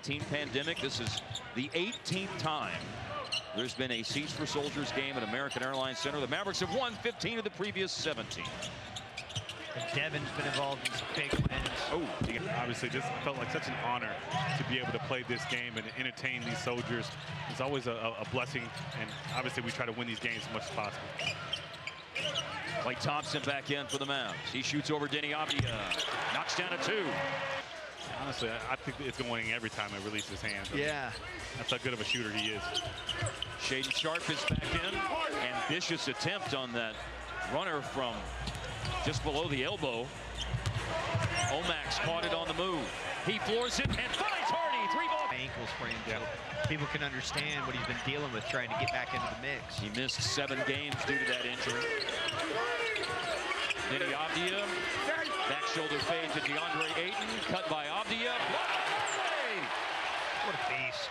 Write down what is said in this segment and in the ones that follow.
COVID-19 pandemic. This is the 18th time there's been a Seats for Soldiers game at American Airlines Center. The Mavericks have won 15 of the previous 17. And Devin's been involved in some big wins. Oh, obviously, this felt like such an honor to be able to play this game and entertain these soldiers. It's always a blessing, and obviously we try to win these games as much as possible. Klay Thompson back in for the Mavs. He shoots over Denny Avdia. Knocks down a two. Honestly, I think it's going every time I release his hands. Yeah. That's how good of a shooter he is. Shaedon Sharpe is back in. Ambitious attempt on that runner from just below the elbow. Omax caught it on the move. He floors it and finds Hardy. 3-ball. Ankle sprain, so people can understand what he's been dealing with trying to get back into the mix. He missed 7 games due to that injury. Denny Avdia. Back shoulder fade to DeAndre Ayton. Cut by Avdia. What a beast.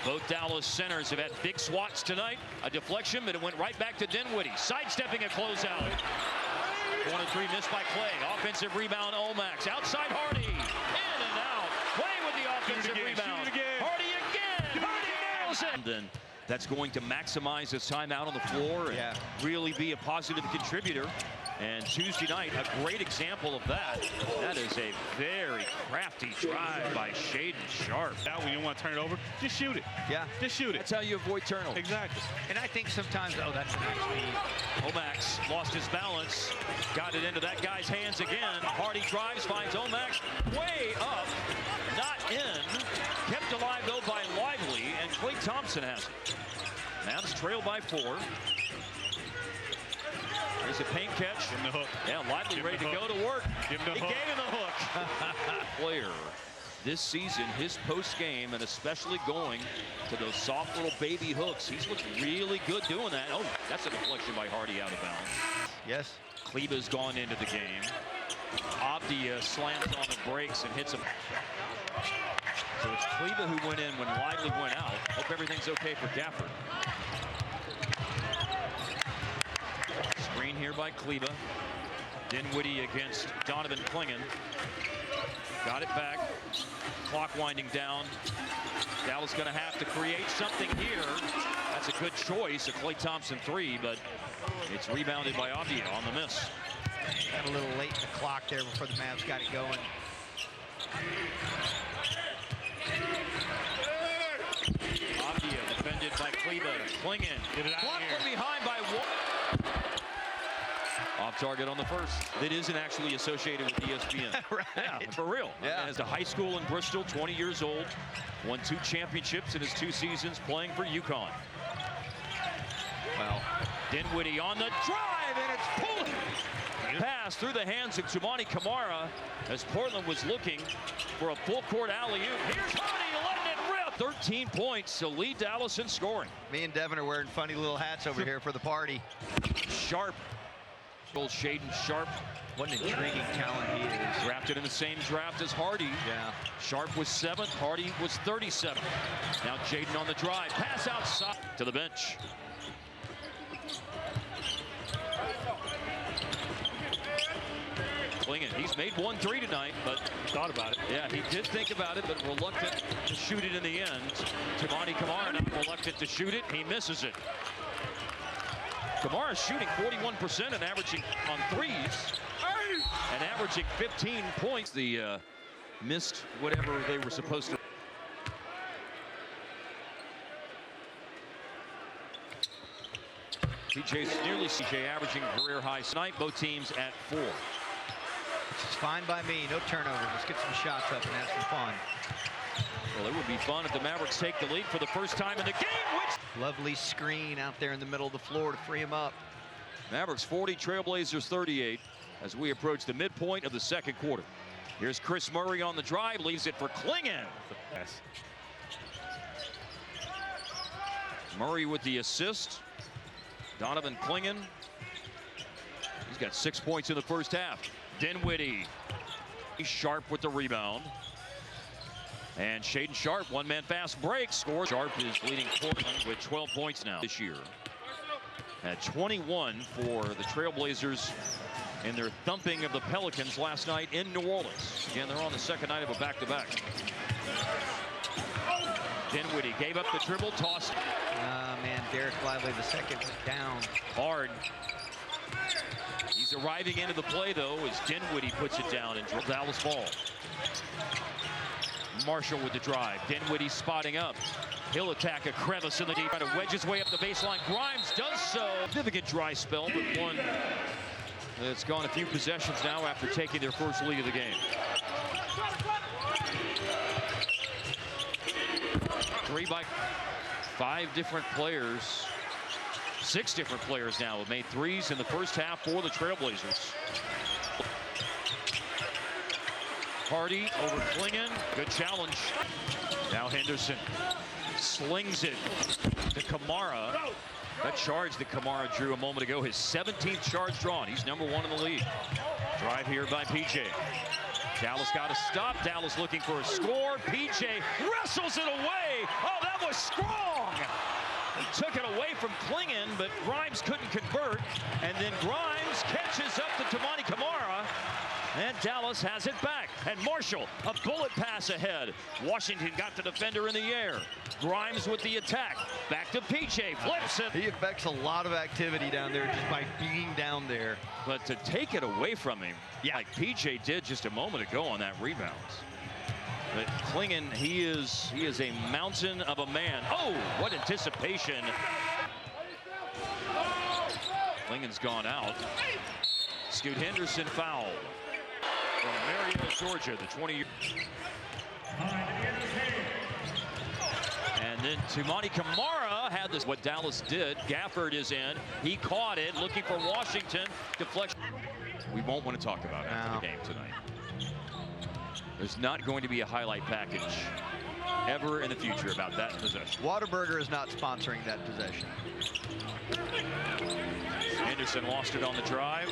Both Dallas centers have had big swats tonight. A deflection, but it went right back to Dinwiddie. Sidestepping a closeout. 1 and 3 missed by Klay. Offensive rebound, Omax. Outside Hardy. In and out. Klay with the offensive rebound. Hardy again. Hardy nails it. And then that's going to maximize his time out on the floor and really be a positive contributor. And Tuesday night, a great example of that. That is a very crafty drive by Shaedon Sharpe. Now, when you want to turn it over, just shoot it. Yeah. Just shoot it. That's how you avoid turnovers. Exactly. And I think sometimes, oh, that's a nice feed. Omax lost his balance. Got it into that guy's hands again. Hardy drives, finds Omax. Way up. Not in. Kept alive, though, by Lively. And Klay Thompson has it. Mavs trail by 4. There's a paint catch. Give him the hook. Yeah, Lively ready to go to work. Give him the hook. He gave him the hook. Player this season, his post game, and especially going to those soft little baby hooks. He's looked really good doing that. Oh, that's a deflection by Hardy out of bounds. Yes. Kleba's gone into the game. Avdia slams on the brakes and hits him. So it's Kleba who went in when Lively went out. Hope everything's okay for Gafford. Screen here by Kleba. Dinwiddie against Donovan Clingan. Got it back. Clock winding down. Dallas going to have to create something here. That's a good choice, a Klay Thompson 3, but it's rebounded by Avdia on the miss. Got a little late in the clock there before the Mavs got it going. Avdia defended by Kleba. Clingan. Blocked from behind by one. Off target on the first. That isn't actually associated with ESPN. Right. Yeah, for real. Yeah. As a high school in Bristol, 20 years old, won 2 championships in his 2 seasons playing for UConn. Well, Dinwiddie on the drive, and it's pulling. Pass through the hands of Toumani Camara as Portland was looking for a full court alley-oop. Here's Hardy letting it rip. 13 points to lead Dallas in scoring. Me and Devin are wearing funny little hats over here for the party. Sharpe. Shaedon Sharpe. What an intriguing talent he is. Drafted in the same draft as Hardy. Yeah. Sharpe was 7th. Hardy was 37th. Now Shaedon on the drive. Pass outside to the bench. Clingan, he's made 1 3 tonight, but Thought about it. yeah, he did think about it, but reluctant to shoot it in the end. Toumani Camara not reluctant to shoot it. He misses it. Camara's shooting 41% and averaging on threes and averaging 15 points. The missed whatever they were supposed to. CJ averaging career high tonight. Both teams at 4. Which is fine by me. No turnover. Let's get some shots up and have some fun. Well, it would be fun if the Mavericks take the lead for the first time in the game. Lovely screen out there in the middle of the floor to free him up. Mavericks 40, Trailblazers 38 as we approach the midpoint of the second quarter. Here's Chris Murray on the drive, leaves it for Clingan. Yes. Murray with the assist. Donovan Clingan. He's got 6 points in the first half. Dinwiddie. Sharpe with the rebound. And Shaedon Sharpe, one-man fast break, scores. Sharpe is leading Portland with 12 points now this year. At 21 for the Trailblazers in their thumping of the Pelicans last night in New Orleans. Again, they're on the second night of a back-to-back. Dinwiddie gave up the dribble, tossed. Man, Derek Lively, the second was down. Hard. He's arriving into the play, though, as Dinwiddie puts it down and Dallas ball. Marshall with the drive. Dinwiddie spotting up. He'll attack a crevice in the deep. Trying to wedge his way up the baseline. Grimes does so. Significant dry spell, but one that's gone a few possessions now after taking their first lead of the game. 3 by 5 different players. 6 different players now have made threes in the first half for the Trailblazers. Hardy over Klingon. Good challenge. Now Henderson slings it to Kamara. That charge that Kamara drew a moment ago, his 17th charge drawn. He's #1 in the league. Drive here by PJ. Dallas got a stop. Dallas looking for a score. PJ wrestles it away. Oh, that was strong. He took it away from Klingon, but Grimes couldn't convert. And then Grimes catches up to Tamani Kamara. And Dallas has it back. And Marshall, a bullet pass ahead. Washington got the defender in the air. Grimes with the attack. Back to PJ. Flips it. He affects a lot of activity down there just by being down there. But to take it away from him, like PJ did just a moment ago on that rebound. But Klingon, he is a mountain of a man. Oh, what anticipation. Klingon's gone out. Scoot Henderson fouled. From Marietta, Georgia, the 20-year. And then Tamani Kamara had this. What Dallas did. Gafford is in. He caught it, looking for Washington. Deflection. We won't want to talk about it after the game tonight. There's not going to be a highlight package ever in the future about that possession. Whataburger is not sponsoring that possession. Henderson lost it on the drive.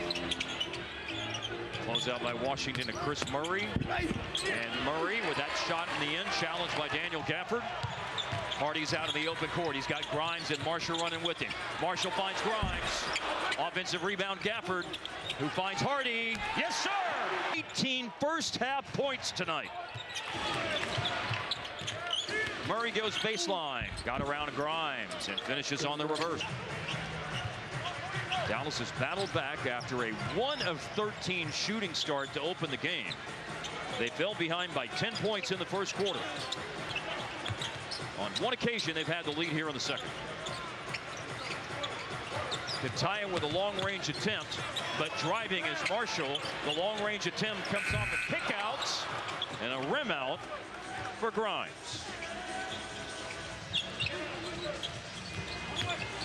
Close out by Washington to Chris Murray. And Murray with that shot in the end, challenged by Daniel Gafford. Hardy's out in the open court. He's got Grimes and Marshall running with him. Marshall finds Grimes. Offensive rebound, Gafford, who finds Hardy. Yes, sir! 18 first half points tonight. Murray goes baseline. Got around Grimes and finishes on the reverse. Dallas has battled back after a 1 of 13 shooting start to open the game. They fell behind by 10 points in the first quarter. On one occasion, they've had the lead here in the second. To tie it with a long-range attempt, but driving is Marshall. The long-range attempt comes off a kick-out and a rim out for Grimes.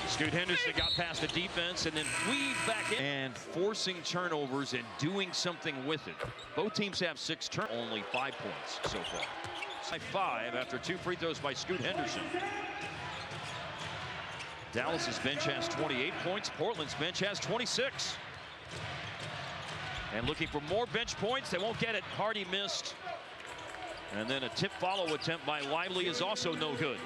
Scoot Henderson got past the defense and then weaved back in. And forcing turnovers and doing something with it. Both teams have 6 turnovers, only 5 points so far. 5 after 2 free throws by Scoot Henderson. Dallas's bench has 28 points. Portland's bench has 26. And looking for more bench points. They won't get it. Hardy missed. And then a tip follow attempt by Lively is also no good.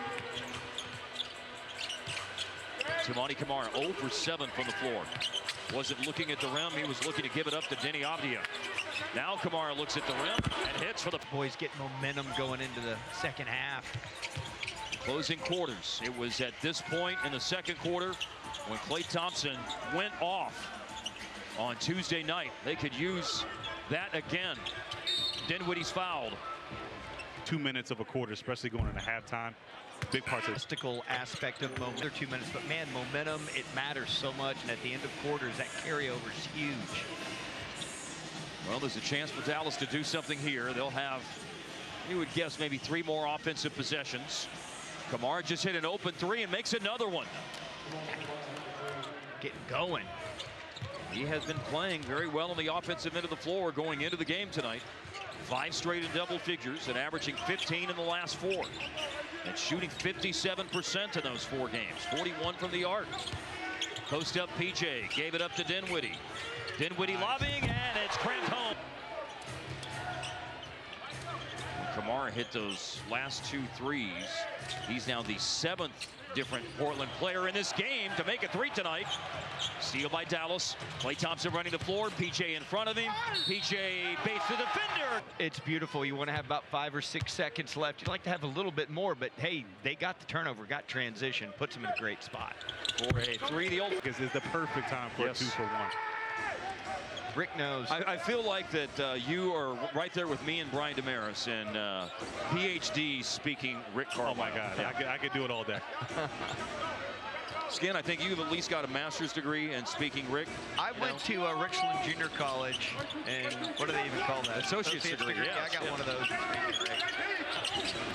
Tamani Kamara 0 for 7 from the floor. Wasn't looking at the rim. He was looking to give it up to Denny Avdia. Now Kamara looks at the rim and hits for the boys. Get momentum going into the second half. Closing quarters. It was at this point in the second quarter when Klay Thompson went off on Tuesday night. They could use that again. Dinwiddie's fouled. 2 minutes of a quarter, especially going into halftime. Big parts of the aspect of moment. They're 2 minutes, but man, momentum, it matters so much. And at the end of quarters, that carryover is huge. Well, there's a chance for Dallas to do something here. They'll have, you would guess, maybe 3 more offensive possessions. Kamara just hit an open 3 and makes another one. Getting going. He has been playing very well on the offensive end of the floor going into the game tonight. 5 straight in double figures and averaging 15 in the last 4. And shooting 57% in those 4 games. 41 from the arc. Post up PJ. Gave it up to Dinwiddie. Dinwiddie lobbing, and it's cramped home. Kamara hit those last 2 threes. He's now the 7th different Portland player in this game to make a 3 tonight. Steal by Dallas. Klay Thompson running the floor. PJ in front of him. PJ baits the defender. It's beautiful. You want to have about 5 or 6 seconds left. You'd like to have a little bit more, but hey, they got the turnover, got transition, puts them in a great spot. 4-3, the old. This is the perfect time for a 2-for-1. Rick knows. I feel like that you are right there with me and Brian Damaris and PhD speaking Rick Carlisle. Oh my God, I could do it all day. Skin, I think you've at least got a master's degree in speaking Rick. I went to Richland Junior College, and what do they even call that? Associate's degree. Yeah, I got one of those.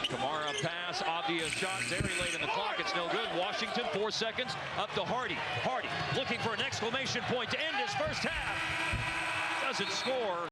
Kamara pass, obvious shot, very late in the clock. It's no good. Washington, 4 seconds, up to Hardy. Hardy looking for an exclamation point to end his first half. Doesn't score.